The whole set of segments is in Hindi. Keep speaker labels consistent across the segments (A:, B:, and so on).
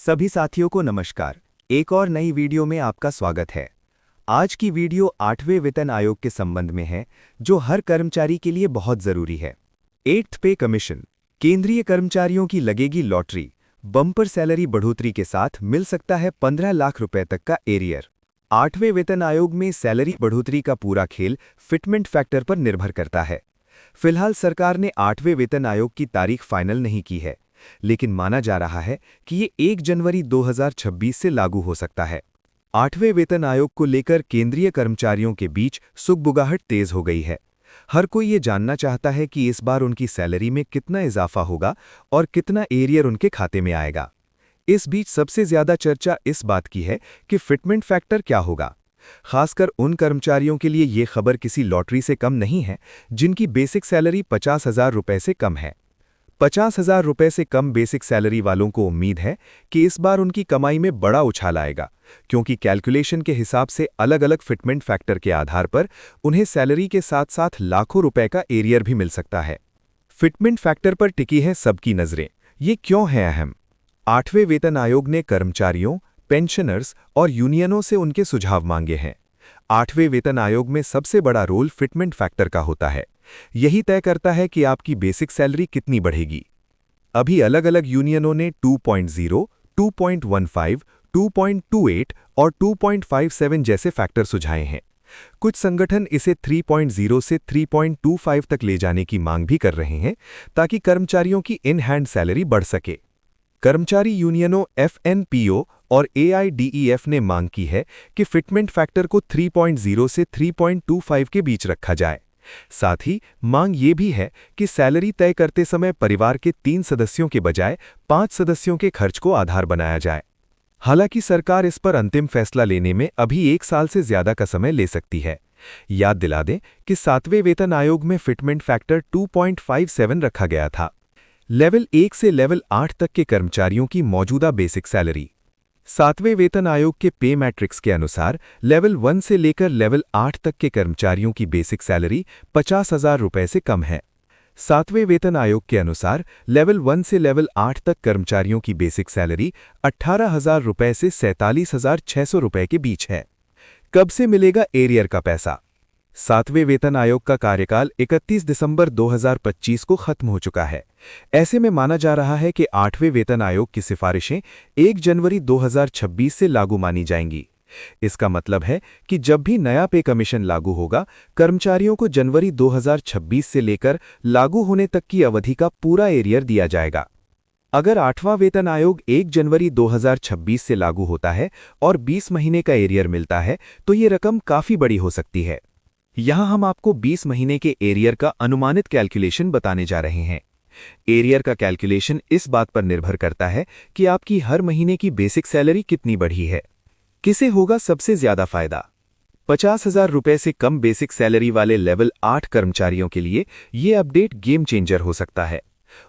A: सभी साथियों को नमस्कार। एक और नई वीडियो में आपका स्वागत है। आज की वीडियो 8वें वेतन आयोग के संबंध में है, जो हर कर्मचारी के लिए बहुत जरूरी है। 8th पे कमीशन, केंद्रीय कर्मचारियों की लगेगी लॉटरी। बम्पर सैलरी बढ़ोतरी के साथ मिल सकता है 15 लाख रुपए तक का एरियर। 8वें वेतन आयोग में सैलरी बढ़ोतरी का पूरा खेल फिटमेंट फैक्टर पर निर्भर करता है। फिलहाल सरकार ने 8वें वेतन आयोग की तारीख फाइनल नहीं की है, लेकिन माना जा रहा है कि ये 1 जनवरी 2026 से लागू हो सकता है। 8वें वेतन आयोग को लेकर केंद्रीय कर्मचारियों के बीच सुगबुगाहट तेज हो गई है। हर कोई ये जानना चाहता है कि इस बार उनकी सैलरी में कितना इजाफा होगा और कितना एरियर उनके खाते में आएगा। इस बीच सबसे ज्यादा चर्चा इस बात की है कि फिटमेंट फैक्टर क्या होगा। खासकर उन कर्मचारियों के लिए ये खबर किसी लॉटरी से कम नहीं है, जिनकी बेसिक सैलरी 50,000 रुपए से कम है। 50,000 रुपए से कम बेसिक सैलरी वालों को उम्मीद है कि इस बार उनकी कमाई में बड़ा उछाल आएगा, क्योंकि कैलकुलेशन के हिसाब से अलग अलग फिटमेंट फैक्टर के आधार पर उन्हें सैलरी के साथ साथ लाखों रुपए का एरियर भी मिल सकता है। फिटमेंट फैक्टर पर टिकी है सबकी नजरें। ये क्यों है अहम? 8वें वेतन आयोग ने कर्मचारियों, पेंशनर्स और यूनियनों से उनके सुझाव मांगे हैं। 8वें वेतन आयोग में सबसे बड़ा रोल फिटमेंट फैक्टर का होता है। यही तय करता है कि आपकी बेसिक सैलरी कितनी बढ़ेगी। अभी अलग अलग यूनियनों ने 2.0, 2.15, 2.28 और 2.57 जैसे फैक्टर सुझाए हैं। कुछ संगठन इसे 3.0 से 3.25 तक ले जाने की मांग भी कर रहे हैं, ताकि कर्मचारियों की इन हैंड सैलरी बढ़ सके। कर्मचारी यूनियनों FNPO और AIDEF ने मांग की है कि फिटमेंट फैक्टर को 3.0 से 3.25 के बीच रखा जाए। साथ ही मांग ये भी है कि सैलरी तय करते समय परिवार के 3 सदस्यों के बजाय 5 सदस्यों के खर्च को आधार बनाया जाए। हालांकि सरकार इस पर अंतिम फैसला लेने में अभी 1 साल से ज्यादा का समय ले सकती है। याद दिला दें कि 7वें वेतन आयोग में फिटमेंट फैक्टर 2.57 रखा गया था। लेवल 1 से लेवल 8 तक के कर्मचारियों की मौजूदा बेसिक सैलरी। 7वें वेतन आयोग के पे मैट्रिक्स के अनुसार लेवल 1 से लेकर लेवल 8 तक के कर्मचारियों की बेसिक सैलरी 50,000 रुपए से कम है। 7वें वेतन आयोग के अनुसार लेवल 1 से लेवल 8 तक कर्मचारियों की बेसिक सैलरी 18,000 रुपए से 47,600 रुपए के बीच है। कब से मिलेगा एरियर का पैसा? 7वें वेतन आयोग का कार्यकाल 31 दिसंबर 2025 को खत्म हो चुका है। ऐसे में माना जा रहा है कि 8वें वेतन आयोग की सिफारिशें 1 जनवरी 2026 से लागू मानी जाएंगी। इसका मतलब है कि जब भी नया पे कमीशन लागू होगा, कर्मचारियों को जनवरी 2026 से लेकर लागू होने तक की अवधि का पूरा एरियर दिया जाएगा। अगर 8वां वेतन आयोग 1 जनवरी 2026 से लागू होता है और 20 महीने का एरियर मिलता है, तो ये रकम काफी बड़ी हो सकती है। यहां हम आपको 20 महीने के एरियर का अनुमानित कैलकुलेशन बताने जा रहे हैं। एरियर का कैलकुलेशन इस बात पर निर्भर करता है कि आपकी हर महीने की बेसिक सैलरी कितनी बढ़ी है। किसे होगा सबसे ज्यादा फायदा? 50,000 रुपए से कम बेसिक सैलरी वाले लेवल 8 कर्मचारियों के लिए यह अपडेट गेम चेंजर हो सकता है।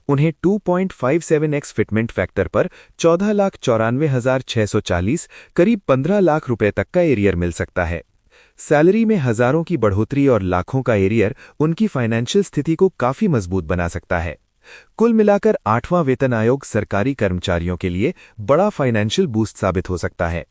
A: उन्हें 2.57x फिटमेंट फैक्टर पर 14,94,640, करीब 15 लाख रुपए तक का एरियर मिल सकता है। सैलरी में हजारों की बढ़ोतरी और लाखों का एरियर उनकी फाइनेंशियल स्थिति को काफी मजबूत बना सकता है। कुल मिलाकर 8वां वेतन आयोग सरकारी कर्मचारियों के लिए बड़ा फाइनेंशियल बूस्ट साबित हो सकता है।